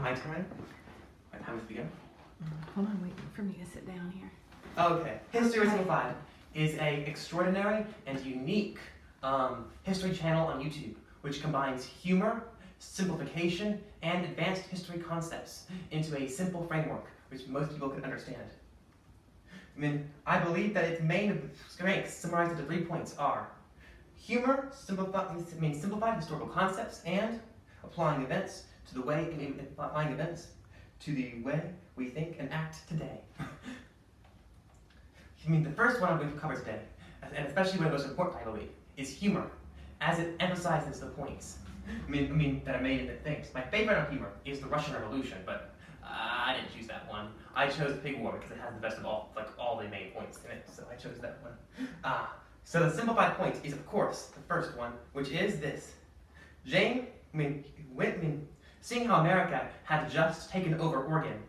my turn. Right, how does it begin? Hold on, wait for me to sit down here. Okay, History Oversimplified is an extraordinary and unique history channel on YouTube, which combines humor, simplification, and advanced history concepts into a simple framework which most people can understand. I believe that its main strengths, summarized into 3 points, are humor, simplified historical concepts, and applying events to the way we think and act today. The first one I'm going to cover today, and especially when it goes to important, I believe, is humor, as it emphasizes the points. That I made in the things. My favorite on humor is the Russian Revolution, but I didn't choose that one. I chose the Pig War because it has the best of all the main points in it, so I chose that one. So the simplified point is, of course, the first one, which is this. Seeing how America had just taken over Oregon,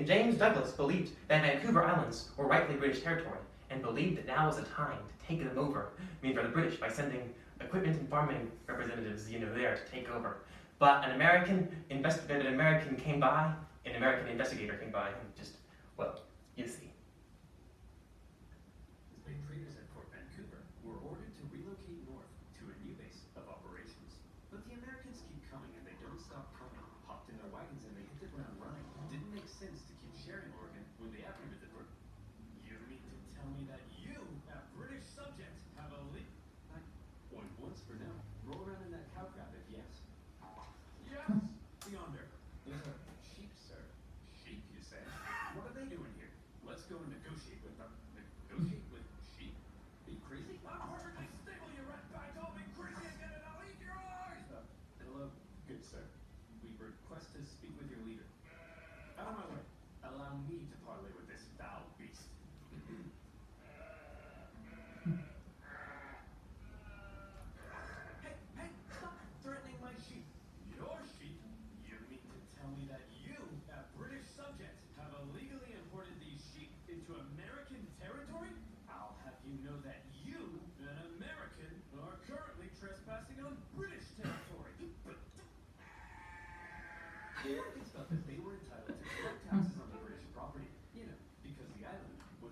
James Douglas believed that Vancouver Islands were rightfully British territory, and believed that now was the time to take them over, for the British, by sending equipment and farming representatives, there to take over. But an American investigator came by, and just, well, you see. The big traders at Fort Vancouver were ordered to relocate north to a new base of operations. But the Americans keep coming, and they don't stop coming. Hopped in their wagons and they hit the ground running. Didn't make sense to keep sharing Oregon when they outnumbered the British. You mean to tell me that you, a British subject, have a lead? One points for now. Roll around in that cow crap if yes. Yes! Yonder. Those are sheep, sir. Sheep, you say? What are they doing here? Let's go and negotiate with them. Negotiate with sheep? Are you crazy? I'm perfectly stable, you rat bag. Don't be crazy again and I'll eat your eyes! Hello, good sir. We request to speak with your leader. Out of my way. Allow me to parley with this foul beast. Hey, stop threatening my sheep. Your sheep? You mean to tell me that you, a British subject, have illegally imported these sheep into American territory? I'll have you know that you, an American, are currently trespassing on British territory. The Americans felt that they were entitled to collect taxes on the British property, because the island was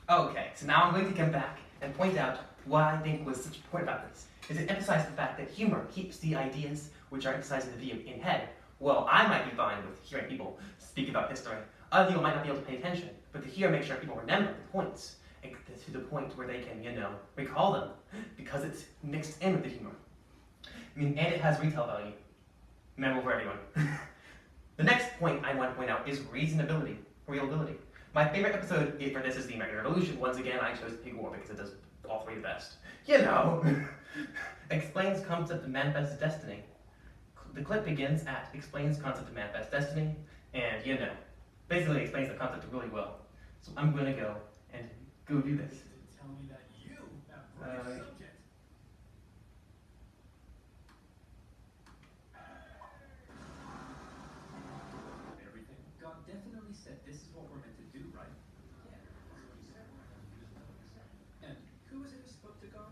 Okay, so now I'm going to come back and point out why I think was such a point about this. Is it emphasized the fact that humor keeps the ideas which are emphasized in the video in head. Well, I might be fine with hearing people speak about history. Other people might not be able to pay attention, but to hear, make sure people remember the points, to the point where they can, recall them, because it's mixed in with the humor. And it has retail value. Memorable for everyone. The next point I want to point out is reasonability, reliability. My favorite episode for this is the American Revolution. Once again, I chose the Pig War because it does all three the best. Explains concept of manifest destiny. The clip begins at explains concept of manifest destiny, and basically explains the concept really well. So I'm going to go do this. Tell me that you, a British subject. Everything. God definitely said this is what we're meant to do, right? Yeah, that's what he said. And who was it who spoke to God?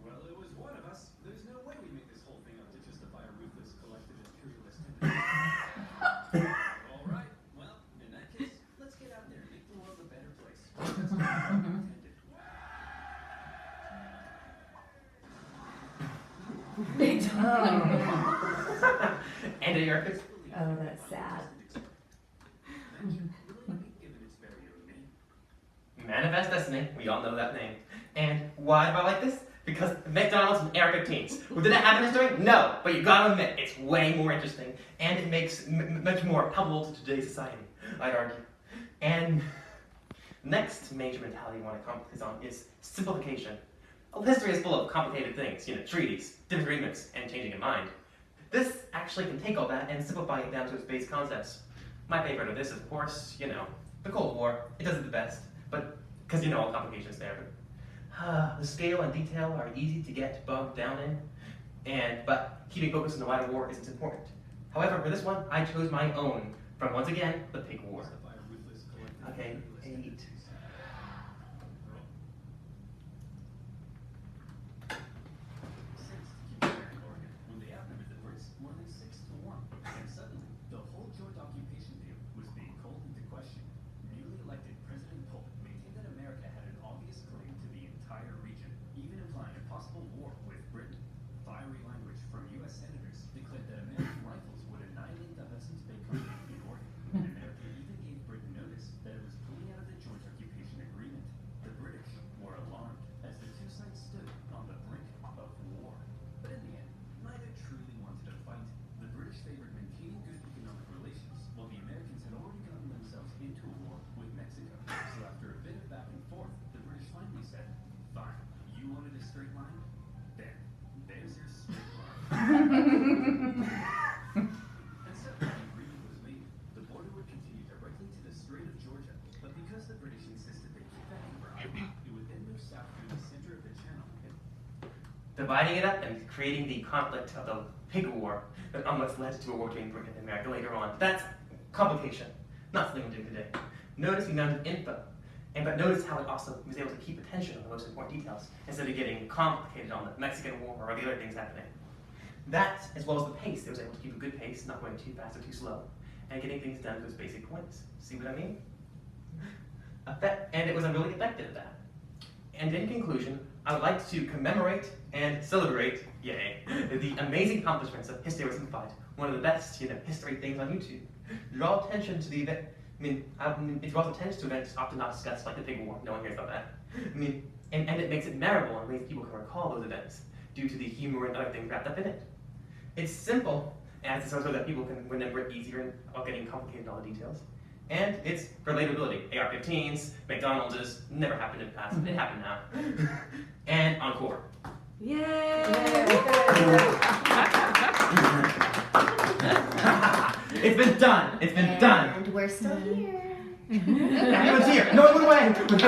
Well, it was one of us. There's no way we make this whole thing up to justify a ruthless, collective, imperialist tendency. All right. Well, in that case, let's get out there and make the world a better place. That's what God intended. And a your Oh, that's sad. Manifest Destiny, we all know that name. And why do I like this? Because McDonald's and AR-15s. Did it happen in history? No, but you gotta admit, it's way more interesting, and it makes much more palpable to today's society, I'd argue. And next major mentality I want to focus on is simplification. Well, history is full of complicated things, treaties, disagreements, and changing of mind. This actually can take all that and simplify it down to its base concepts. My favorite of this is, of course, the Cold War. It does it the best, but because all complications there. But the scale and detail are easy to get bogged down in, but keeping focus on the wider war isn't important. However, for this one, I chose my own from, once again, the Pig War. Okay, 8. And so an agreement was made. The border would continue directly to the Strait of Georgia, but because the British insisted they keep that anchor out, it would then move south through the center of the channel. Dividing it up and creating the conflict of the Pig War that almost led to a war between Britain and America later on. That's complication, not something we're doing today. Notice the amount of info, but notice how it also was able to keep attention on the most important details instead of getting complicated on the Mexican War or the other things happening. That, as well as the pace, it was able to keep a good pace, not going too fast or too slow, and getting things done to those basic points. See what I mean? And it was really effective at that. And in conclusion, I would like to commemorate and celebrate, yay, the amazing accomplishments of History Oversimplified, one of the best, history things on YouTube. Draw attention to the event. It draws attention to events often not discussed, like the Pig War. No one hears about that. And it makes it memorable in ways people can recall those events due to the humor and other things wrapped up in it. It's simple, and so that people can remember it easier without getting complicated in all the details. And it's relatability. AR-15s, McDonald's never happened in the past. It happened now. And encore. Yay! It's been done. It's been done. And we're still here. Everyone's here. No one went away.